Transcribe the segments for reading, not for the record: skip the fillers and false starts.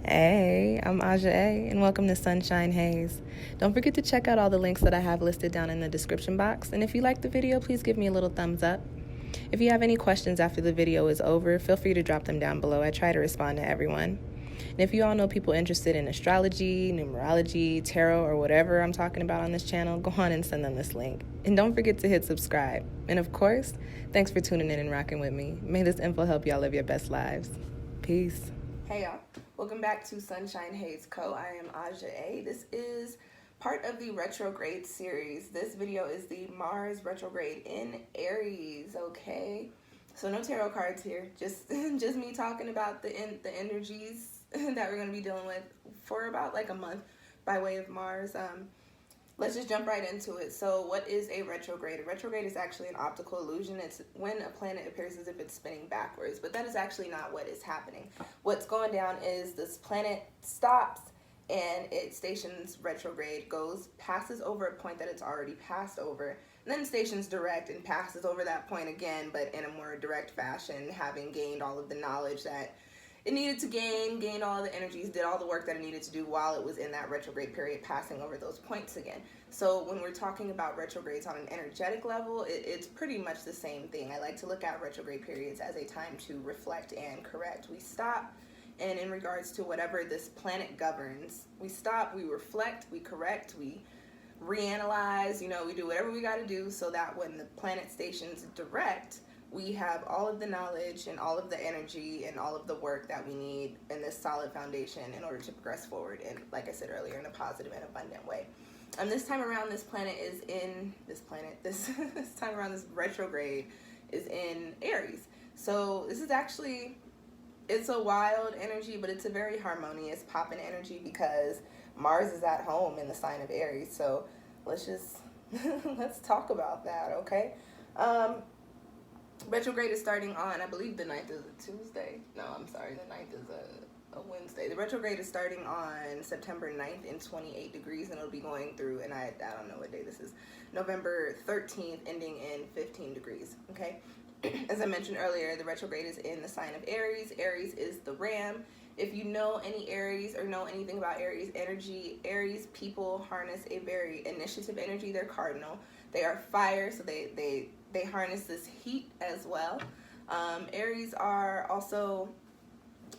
Hey, I'm Aja A, and welcome to Sunshine Haze. Don't forget to check out all the links that I have listed down in the description box, and if you like the video, please give me a little thumbs up. If you have any questions after the video is over, feel free to drop them down below. I try to respond to everyone. And if you all know people interested in astrology, numerology, tarot, or whatever I'm talking about on this channel, go on and send them this link. And don't forget to hit subscribe. And of course, thanks for tuning in and rocking with me. May this info help y'all live your best lives. Peace. Hey y'all, welcome back to SunshinehazeCo. I am Aja A. This is part of the Retrograde series. This video is the Mars retrograde in Aries, okay? So no tarot cards here, just me talking about the energies that we're going to be dealing with for about like a month by way of Mars. Let's just jump right into it. So what is a retrograde? A retrograde is actually an optical illusion. It's when a planet appears as if it's spinning backwards, but that is actually not what is happening. What's going down is this planet stops and it stations retrograde, passes over a point that it's already passed over, and then stations direct and passes over that point again, but in a more direct fashion, having gained all of the knowledge that it needed to gain all the energies, did all the work that it needed to do while it was in that retrograde period, passing over those points again. So when we're talking about retrogrades on an energetic level, it's pretty much the same thing. I like to look at retrograde periods as a time to reflect and correct. We stop, and in regards to whatever this planet governs, we stop, we reflect, we correct, we reanalyze, we do whatever we got to do so that when the planet stations direct, we have all of the knowledge and all of the energy and all of the work that we need in this solid foundation in order to progress forward, and like I said earlier, in a positive and abundant way. This time around, this time around, this retrograde is in Aries. So this is actually, it's a wild energy, but it's a very harmonious, popping energy because Mars is at home in the sign of Aries. So let's talk about that, okay? Retrograde is starting on, I believe the 9th is a Tuesday. No, I'm sorry, the 9th is a Wednesday. The retrograde is starting on September 9th in 28 degrees, and it'll be going through, and I don't know what day this is, November 13th, ending in 15 degrees, okay? As I mentioned earlier, the retrograde is in the sign of Aries. Aries is the ram. If you know any Aries or know anything about Aries energy, Aries people harness a very initiative energy. They're cardinal. They are fire, so they harness this heat as well. Aries are also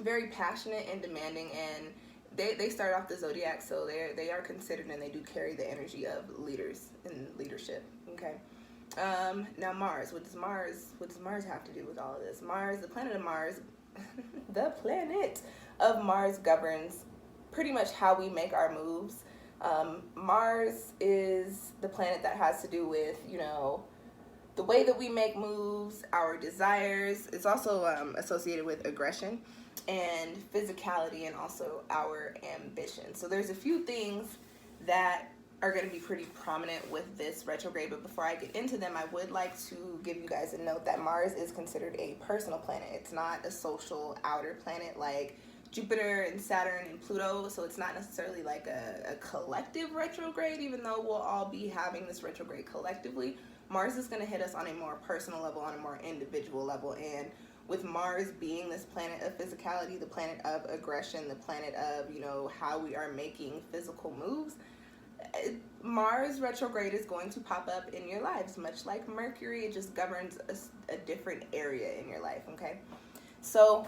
very passionate and demanding, and they start off the zodiac, so they are considered, and they do carry the energy of leaders and leadership, okay? Now Mars, what does Mars have to do with all of this? Mars, the planet of Mars, the planet of Mars governs pretty much how we make our moves. Mars is the planet that has to do with, the way that we make moves, our desires. It's also associated with aggression and physicality, and also our ambition. So there's a few things that are going to be pretty prominent with this retrograde, but before I get into them, I would like to give you guys a note that Mars is considered a personal planet. It's not a social outer planet like Jupiter and Saturn and Pluto, so it's not necessarily like a collective retrograde, even though we'll all be having this retrograde collectively. Mars is going to hit us on a more personal level, on a more individual level, and with Mars being this planet of physicality, the planet of aggression, the planet of, how we are making physical moves, Mars retrograde is going to pop up in your lives, much like Mercury. It just governs a different area in your life, okay? So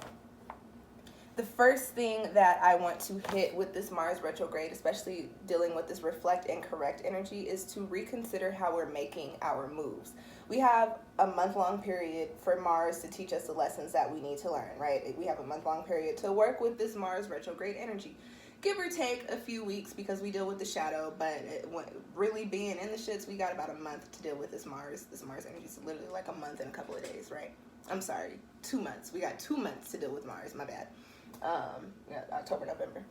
the first thing that I want to hit with this Mars retrograde, especially dealing with this reflect and correct energy, is to reconsider how we're making our moves. We have a month-long period for Mars to teach us the lessons that we need to learn, right? We have a month-long period to work with this Mars retrograde energy. Give or take a few weeks because we deal with the shadow, but really being in the shits, we got about a month to deal with this Mars. This Mars energy is literally like a month and a couple of days, right? I'm sorry, 2 months. We got 2 months to deal with Mars, my bad. October, November.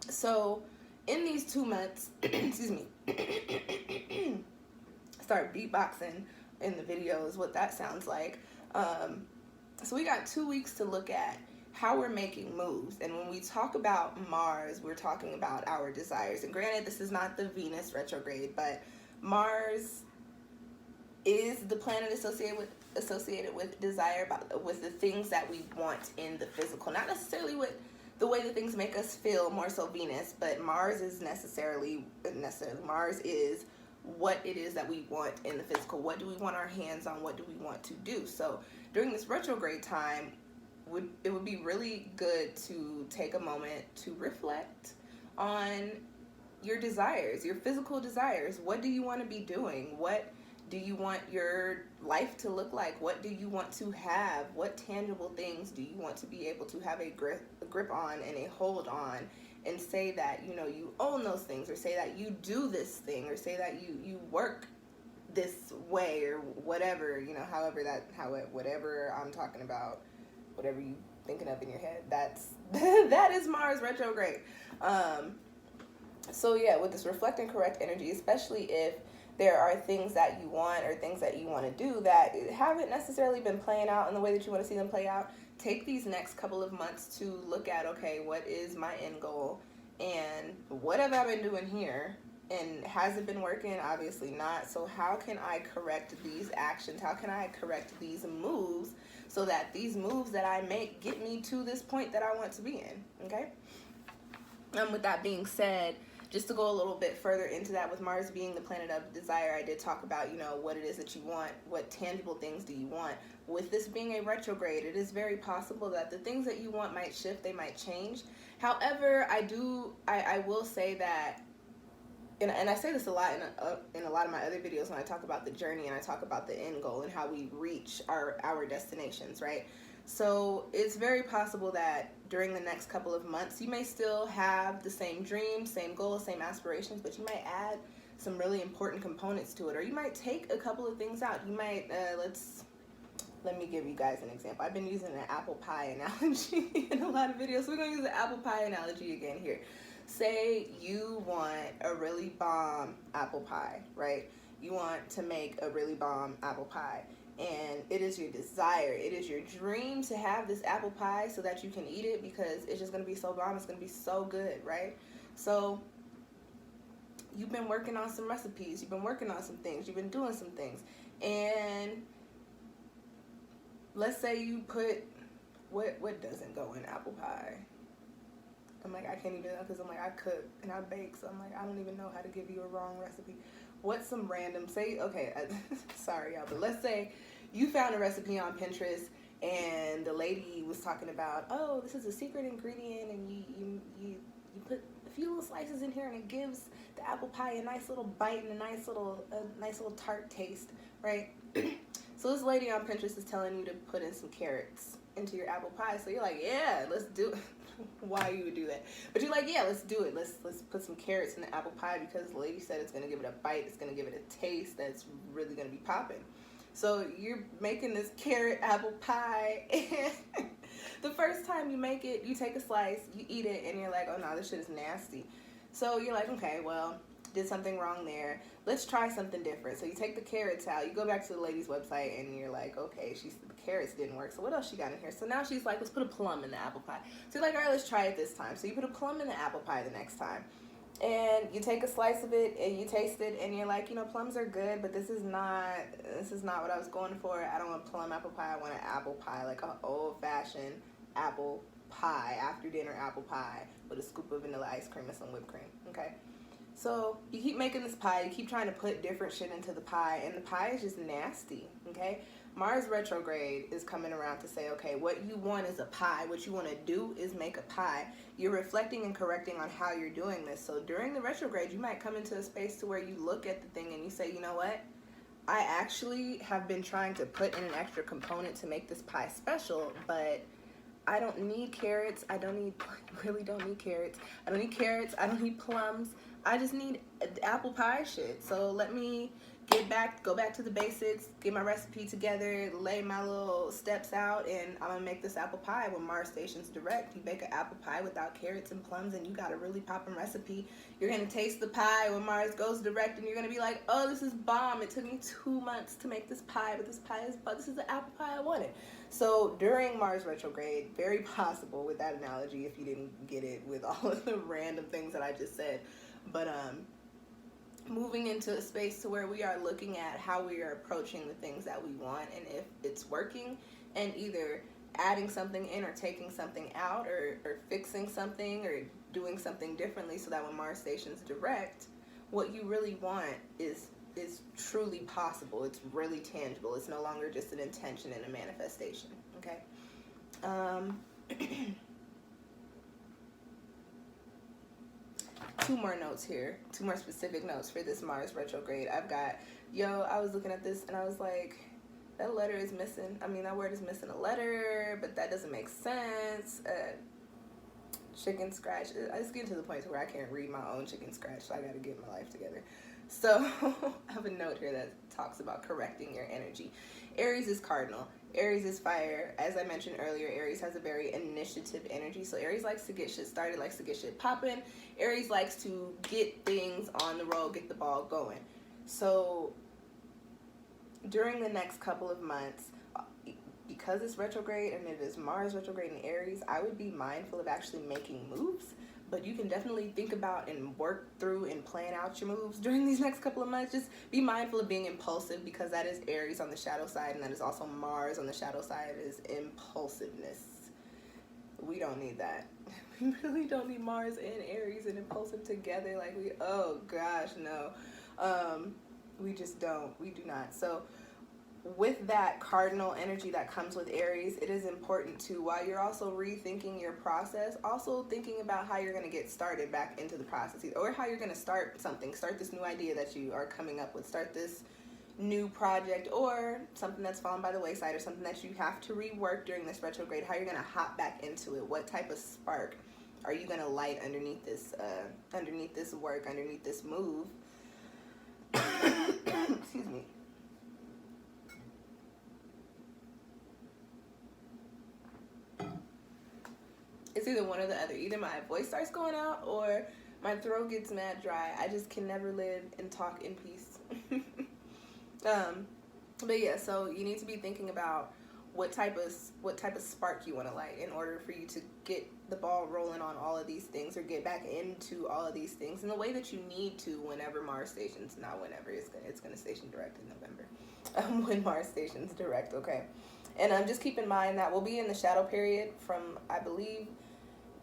So in these 2 months, excuse me, start beatboxing in the videos, what that sounds like. So we got 2 weeks to look at how we're making moves. And when we talk about Mars, we're talking about our desires. And granted, this is not the Venus retrograde, but Mars is the planet associated with associated with desire, with the things that we want in the physical, not necessarily with the way that things make us feel, more so Venus, but Mars is Mars is what it is that we want in the physical. What do we want our hands on? What do we want to do? So during this retrograde time, it would be really good to take a moment to reflect on your desires, your physical desires. What do you want to be doing? What do you want your life to look like? What do you want to have? What tangible things do you want to be able to have a grip on and a hold on, and say that, you know, you own those things, or say that you do this thing, or say that you work this way, or whatever, you know, whatever I'm talking about, whatever you thinking of in your head, that is Mars retrograde. So yeah, with this reflect and correct energy, especially if there are things that you want or things that you want to do that haven't necessarily been playing out in the way that you want to see them play out, take these next couple of months to look at, okay, what is my end goal, and what have I been doing here, and has it been working? Obviously not. So how can I correct these actions? How can I correct these moves so that these moves that I make get me to this point that I want to be in? Okay. And with that being said, just to go a little bit further into that, with Mars being the planet of desire, I did talk about, you know, what it is that you want, what tangible things do you want. With this being a retrograde, it is very possible that the things that you want might shift, they might change. However, I will say that, and I say this a lot in a lot of my other videos when I talk about the journey and I talk about the end goal and how we reach our destinations, right? So it's very possible that during the next couple of months, you may still have the same dreams, same goals, same aspirations, but you might add some really important components to it, or you might take a couple of things out. You might, let me give you guys an example. I've been using an apple pie analogy in a lot of videos. So we're going to use the apple pie analogy again here. Say you want a really bomb apple pie, right? You want to make a really bomb apple pie. And it is your desire, it is your dream to have this apple pie so that you can eat it, because it's just going to be so bomb, it's going to be so good, right? So you've been working on some recipes, you've been working on some things, you've been doing some things, and let's say you put, what doesn't go in apple pie? I'm like, I can't even know, because I'm like, I cook and I bake, so I'm like, I don't even know how to give you a wrong recipe. What's some random, sorry y'all, but let's say you found a recipe on Pinterest and the lady was talking about, oh, this is a secret ingredient, and you put a few little slices in here and it gives the apple pie a nice little bite and a nice little tart taste, right? So this lady on Pinterest is telling you to put in some carrots into your apple pie. So you're like, yeah, let's do it. Why you would do that? But you're like, yeah, let's do it. Let's put some carrots in the apple pie because the lady said it's going to give it a bite. It's going to give it a taste that's really going to be popping. So you're making this carrot apple pie, and the first time you make it, you take a slice, you eat it, and you're like, oh no, this shit is nasty. So you're like, okay, well, did something wrong there. Let's try something different. So you take the carrots out, you go back to the lady's website, and you're like, okay, the carrots didn't work, so what else she got in here? So now she's like, let's put a plum in the apple pie. So you're like, all right, let's try it this time. So you put a plum in the apple pie the next time, and you take a slice of it and you taste it, and you're like, you know, plums are good, but this is not what I was going for. I don't want plum apple pie. I want an apple pie, like an old-fashioned apple pie, after dinner apple pie with a scoop of vanilla ice cream and some whipped cream. Okay. So you keep making this pie, you keep trying to put different shit into the pie, and the pie is just nasty, okay? Mars retrograde is coming around to say, okay, what you want is a pie. What you want to do is make a pie. You're reflecting and correcting on how you're doing this. So during the retrograde, you might come into a space to where you look at the thing and you say, you know what? I actually have been trying to put in an extra component to make this pie special, but I don't need carrots. Really don't need carrots. I don't need carrots. I don't need plums. I just need apple pie shit. So let me go back to the basics, get my recipe together, lay my little steps out, and I'm gonna make this apple pie. When Mars stations direct, you bake an apple pie without carrots and plums, and you got a really poppin' recipe. You're gonna taste the pie when Mars goes direct, and you're gonna be like, oh, this is bomb. It took me 2 months to make this pie, but this is the apple pie I wanted. So during Mars retrograde, very possible with that analogy, if you didn't get it with all of the random things that I just said, but moving into a space to where we are looking at how we are approaching the things that we want and if it's working, and either adding something in or taking something out, or fixing something or doing something differently, so that when Mars stations direct, what you really want is truly possible. It's really tangible. It's no longer just an intention and a manifestation. Okay. Two more notes here, two more specific notes for this Mars retrograde. I've got, I was looking at this and I was like, that letter is missing. I mean, that word is missing a letter, but that doesn't make sense. Chicken scratch. I just get to the point where I can't read my own chicken scratch, so I got to get my life together. So I have a note here that talks about correcting your energy. Aries is cardinal. Aries is fire. As I mentioned earlier, Aries has a very initiative energy. So Aries likes to get shit started, likes to get shit popping. Aries likes to get things on the road, get the ball going. So during the next couple of months, because it's retrograde and it is Mars retrograde in Aries, I would be mindful of actually making moves. But you can definitely think about and work through and plan out your moves during these next couple of months. Just be mindful of being impulsive, because that is Aries on the shadow side, and that is also Mars on the shadow side, is impulsiveness. We don't need that. We really don't need Mars and Aries and impulsive together. Like, oh gosh, no. We just don't. We do not. So with that cardinal energy that comes with Aries, it is important to, while you're also rethinking your process, also thinking about how you're going to get started back into the process, or how you're going to start something, start this new idea that you are coming up with, start this new project, or something that's fallen by the wayside, or something that you have to rework during this retrograde, how you're going to hop back into it. What type of spark are you going to light underneath this work, underneath this move? Excuse me. It's either one or the other. Either my voice starts going out or my throat gets mad dry. I just can never live and talk in peace. But yeah, so you need to be thinking about what type of spark you want to light in order for you to get the ball rolling on all of these things, or get back into all of these things in the way that you need to whenever Mars stations, not whenever, it's gonna station direct in November. When Mars stations direct, okay? And just keep in mind that we'll be in the shadow period from, I believe,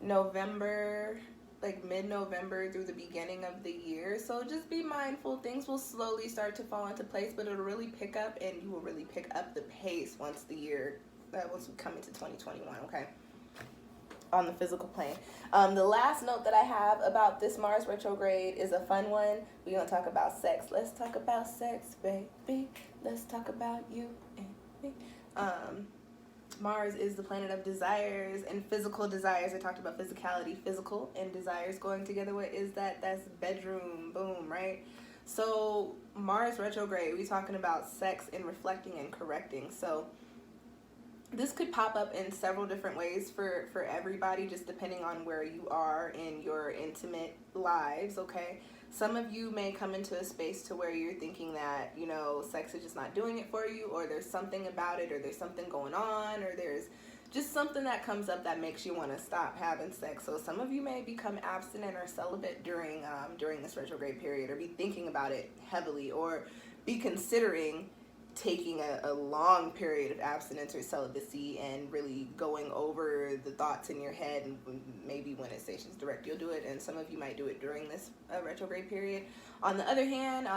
November, like mid-November through the beginning of the year. So just be mindful. Things will slowly start to fall into place, but it'll really pick up, and you will really pick up the pace once we come into 2021, okay? On the physical plane. The last note that I have about this Mars retrograde is a fun one. We're going to talk about sex. Let's talk about sex, baby. Let's talk about you and me. Mars is the planet of desires and physical desires. I talked about physicality, physical and desires going together. What is that? That's bedroom, boom, right? So Mars retrograde, we're talking about sex and reflecting and correcting. So this could pop up in several different ways for everybody, just depending on where you are in your intimate lives, okay? Some of you may come into a space to where you're thinking that, sex is just not doing it for you, or there's something about it, or there's something going on, or there's just something that comes up that makes you want to stop having sex. So some of you may become abstinent or celibate during this retrograde period, or be thinking about it heavily, or be considering taking a long period of abstinence or celibacy and really going over the thoughts in your head. And maybe when it stations direct, you'll do it, and some of you might do it during this retrograde period. On the other hand,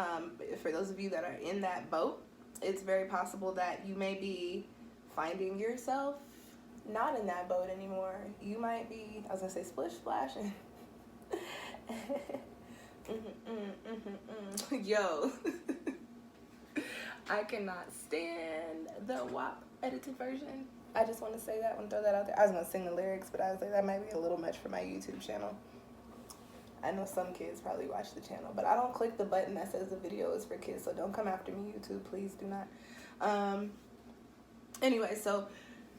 for those of you that are in that boat, it's very possible that you may be finding yourself not in that boat anymore. You might be, I was gonna say splish splashing. Yo. I cannot stand the WAP edited version. I just want to say that, I want to throw that out there. I was going to sing the lyrics, but I was like, that might be a little much for my YouTube channel. I know some kids probably watch the channel, but I don't click the button that says the video is for kids, so don't come after me, YouTube. Please do not. Anyway, so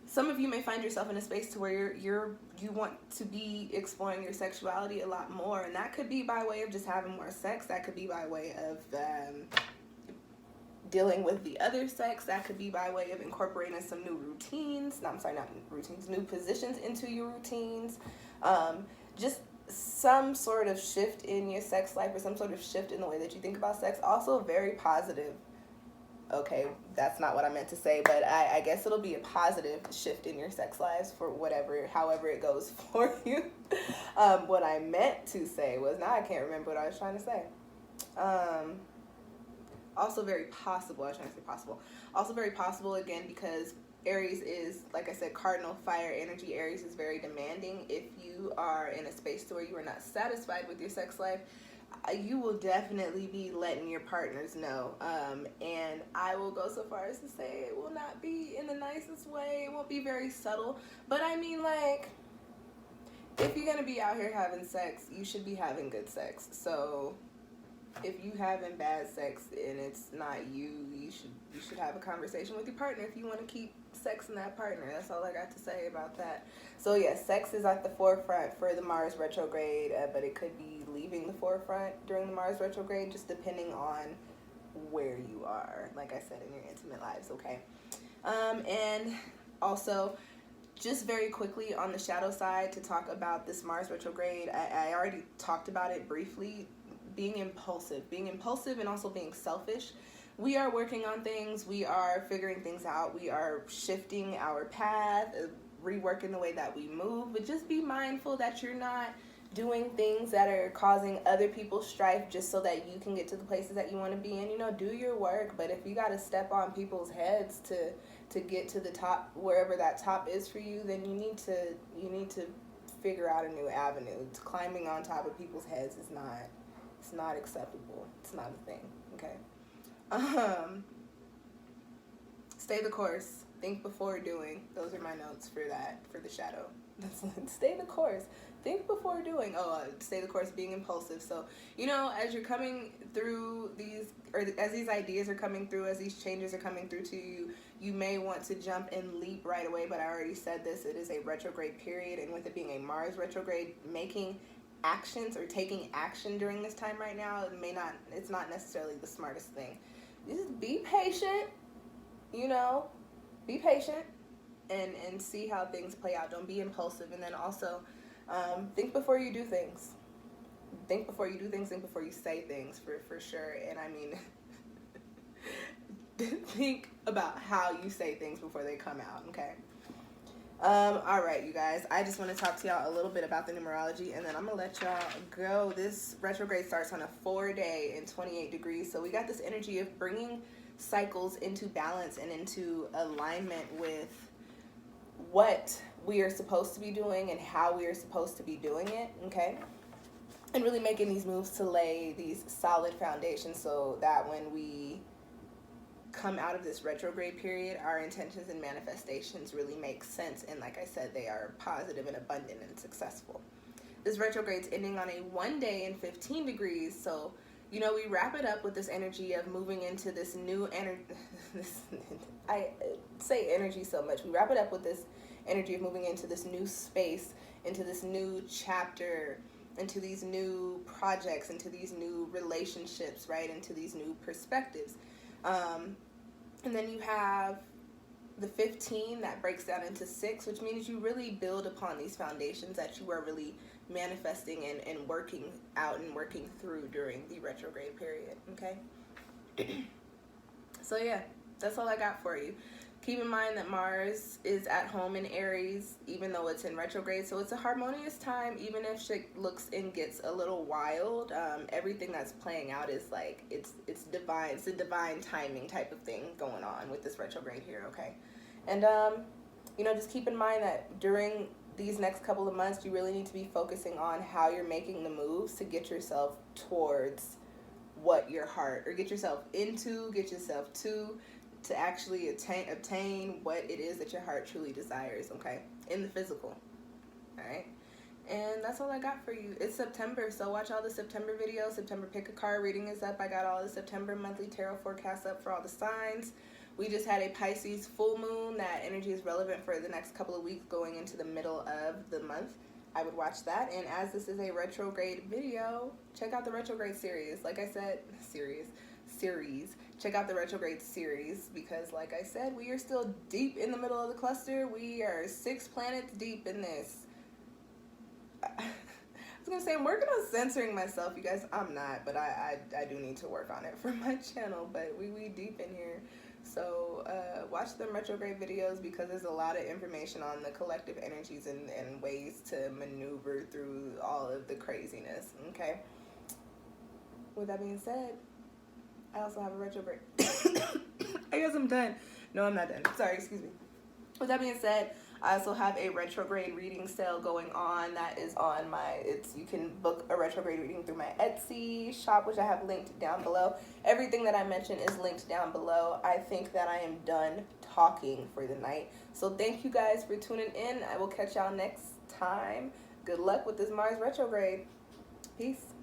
some of you may find yourself in a space to where you want to be exploring your sexuality a lot more, and that could be by way of just having more sex. That could be by way of dealing with the other sex. That could be by way of incorporating some new routines. No, I'm sorry, not routines, new positions into your routines. Just some sort of shift in your sex life or some sort of shift in the way that you think about sex. Also very positive. Okay, that's not what I meant to say, but I guess it'll be a positive shift in your sex lives for whatever, however it goes for you. What I meant to say was, now I can't remember what I was trying to say. Also very possible, I was trying to say possible. Also very possible, again, because Aries is, like I said, cardinal fire energy. Aries is very demanding. If you are in a space where you are not satisfied with your sex life, you will definitely be letting your partners know. And I will go so far as to say it will not be in the nicest way. It won't be very subtle. But I mean, like, if you're going to be out here having sex, you should be having good sex. So if you having bad sex and it's not you, you should have a conversation with your partner if you want to keep sex in that partner. That's all I got to say about that. So yes, sex is at the forefront for the Mars retrograde, but it could be leaving the forefront during the Mars retrograde, just depending on where you are, like I said, in your intimate lives. Okay. And also, just very quickly on the shadow side, to talk about this Mars retrograde, I already talked about it briefly. Being impulsive and also being selfish. We are working on things. We are figuring things out. We are shifting our path, reworking the way that we move. But just be mindful that you're not doing things that are causing other people strife just so that you can get to the places that you want to be in. You know, do your work. But if you got to step on people's heads to get to the top, wherever that top is for you, then you need to figure out a new avenue. Climbing on top of people's heads is not. It's not acceptable. It's not a thing. Okay. Stay the course. Think before doing. Those are my notes for that, for the shadow. Stay the course. Think before doing. Stay the course, being impulsive. So, you know, as you're coming through these, or as these ideas are coming through, as these changes are coming through to you, you may want to jump and leap right away. But I already said this, it is a retrograde period. And with it being a Mars retrograde, making actions or taking action during this time right now, it's not necessarily the smartest thing. Just be patient, you know, be patient and see how things play out. Don't be impulsive. And then also think before you do things. Think before you do things, think before you say things, for sure. And I mean, think about how you say things before they come out, okay? All right, you guys, I just want to talk to y'all a little bit about the numerology, and then I'm gonna let y'all go. This retrograde starts on a 4-day in 28 degrees, so we got this energy of bringing cycles into balance and into alignment with what we are supposed to be doing and how we are supposed to be doing it, okay? And really making these moves to lay these solid foundations so that when we come out of this retrograde period, our intentions and manifestations really make sense, and like I said, they are positive and abundant and successful. This retrograde's ending on a 1-day in 15 degrees, so you know, we wrap it up with this energy of moving into this new energy. I say energy so much. We wrap it up with this energy of moving into this new space, into this new chapter, into these new projects, into these new relationships, right? Into these new perspectives. And then you have the 15 that breaks down into 6, which means you really build upon these foundations that you are really manifesting and working out and working through during the retrograde period, okay? So yeah, that's all I got for you. Keep in mind that Mars is at home in Aries, even though it's in retrograde, so it's a harmonious time, even if shit looks and gets a little wild. Everything that's playing out is like, it's divine. It's a divine timing type of thing going on with this retrograde here, okay? And, you know, just keep in mind that during these next couple of months, you really need to be focusing on how you're making the moves to get yourself towards what your heart, or get yourself into, get yourself to actually obtain what it is that your heart truly desires, okay, in the physical. All right, and that's all I got for you. It's September, so watch all the September videos. September pick a card reading is up. I got all the September monthly tarot forecasts up for all the signs. We just had a Pisces full moon. That energy is relevant for the next couple of weeks going into the middle of the month. I would watch that. And as this is a retrograde video, check out the retrograde series. Like I said, series. Check out the retrograde series, because like I said, we are still deep in the middle of the cluster. We are 6 planets deep in this. I was gonna say I'm working on censoring myself, you guys. I'm not, but I do need to work on it for my channel. But we deep in here, so watch the retrograde videos because there's a lot of information on the collective energies and ways to maneuver through all of the craziness. Okay. With that being said, I also have a retrograde. I guess I'm done. No, I'm not done. Sorry, excuse me. With that being said, I also have a retrograde reading sale going on. That is on my, you can book a retrograde reading through my Etsy shop, which I have linked down below. Everything that I mentioned is linked down below. I think that I am done talking for the night. So thank you guys for tuning in. I will catch y'all next time. Good luck with this Mars retrograde. Peace.